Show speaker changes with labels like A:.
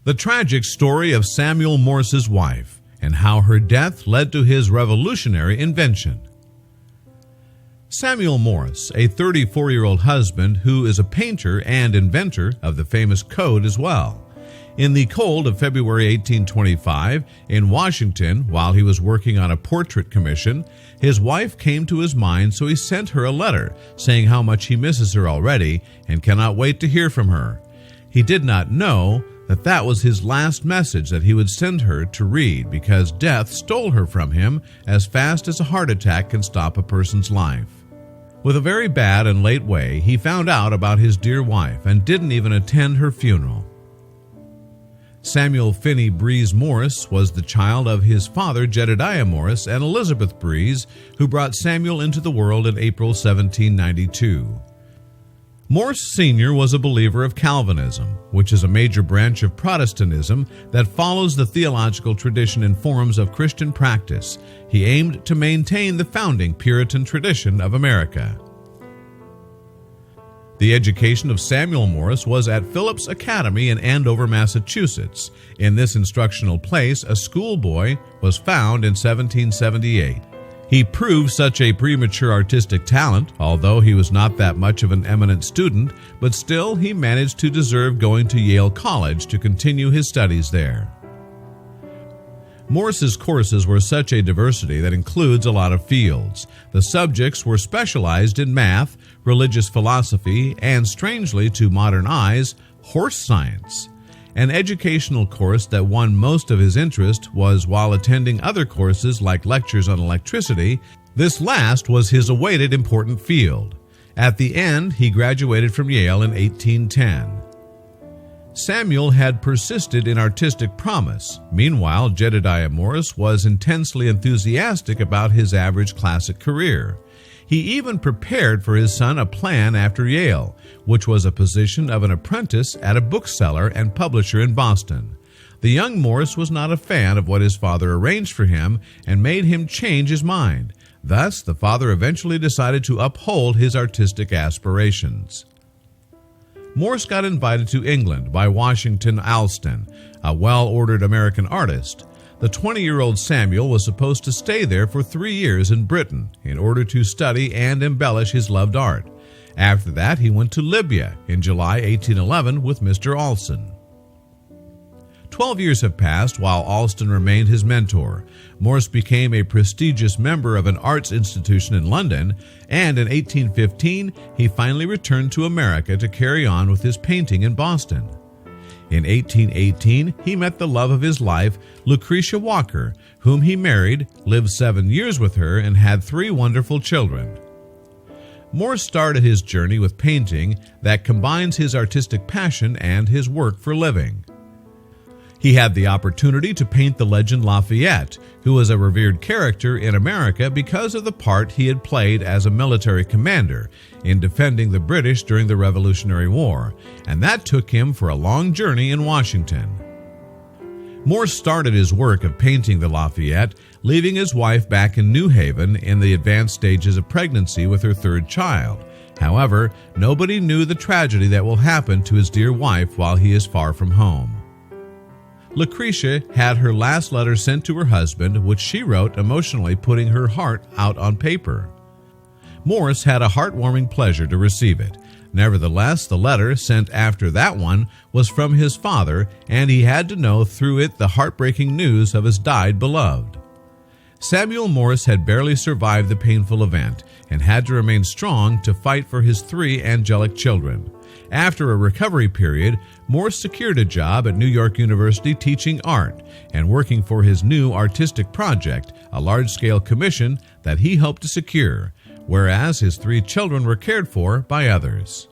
A: The tragic story of Samuel Morse's wife and how her death led to his revolutionary invention. Samuel Morse, a 34-year-old husband who is a painter and inventor of the famous code as well. In the cold of February 1825, in Washington, while he was working on a portrait commission, his wife came to his mind, so he sent her a letter saying how much he misses her already and cannot wait to hear from her. He did not know that was his last message that he would send her to read, because death stole her from him as fast as a heart attack can stop a person's life. With a very bad and late way, he found out about his dear wife and didn't even attend her funeral. Samuel Finney Breeze Morse was the child of his father Jedediah Morse and Elizabeth Breeze, who brought Samuel into the world in April 1792. Morse Sr. was a believer of Calvinism, which is a major branch of Protestantism that follows the theological tradition and forms of Christian practice. He aimed to maintain the founding Puritan tradition of America. The education of Samuel Morse was at Phillips Academy in Andover, Massachusetts. In this instructional place, a schoolboy was found in 1778. He proved such a premature artistic talent, although he was not that much of an eminent student, but still he managed to deserve going to Yale College to continue his studies there. Morse's courses were such a diversity that includes a lot of fields. The subjects were specialized in math, religious philosophy, and strangely to modern eyes, horse science. An educational course that won most of his interest was while attending other courses like lectures on electricity. This last was his awaited important field. At the end, he graduated from Yale in 1810. Samuel had persisted in artistic promise. Meanwhile, Jedediah Morse was intensely enthusiastic about his average classic career. He even prepared for his son a plan after Yale, which was a position of an apprentice at a bookseller and publisher in Boston. The young Morse was not a fan of what his father arranged for him and made him change his mind. Thus, the father eventually decided to uphold his artistic aspirations. Morse got invited to England by Washington Allston, a well-ordered American artist. The 20-year-old Samuel was supposed to stay there for 3 years in Britain in order to study and embellish his loved art. After that, he went to Libya in July 1811 with Mr. Alston. 12 years have passed while Alston remained his mentor. Morse became a prestigious member of an arts institution in London, and in 1815 he finally returned to America to carry on with his painting in Boston. In 1818, he met the love of his life, Lucretia Walker, whom he married, lived 7 years with her, and had 3 wonderful children. Morse started his journey with painting that combines his artistic passion and his work for living. He had the opportunity to paint the legend Lafayette, who was a revered character in America because of the part he had played as a military commander in defending the British during the Revolutionary War, and that took him for a long journey in Washington. Morse started his work of painting the Lafayette, leaving his wife back in New Haven in the advanced stages of pregnancy with her 3rd child. However, nobody knew the tragedy that will happen to his dear wife while he is far from home. Lucretia had her last letter sent to her husband, which she wrote emotionally, putting her heart out on paper. Morse had a heartwarming pleasure to receive it. Nevertheless, the letter sent after that one was from his father, and he had to know through it the heartbreaking news of his died beloved. Samuel Morse had barely survived the painful event and had to remain strong to fight for his 3 angelic children. After a recovery period, Morse secured a job at New York University teaching art and working for his new artistic project, a large-scale commission that he hoped to secure, whereas his 3 children were cared for by others.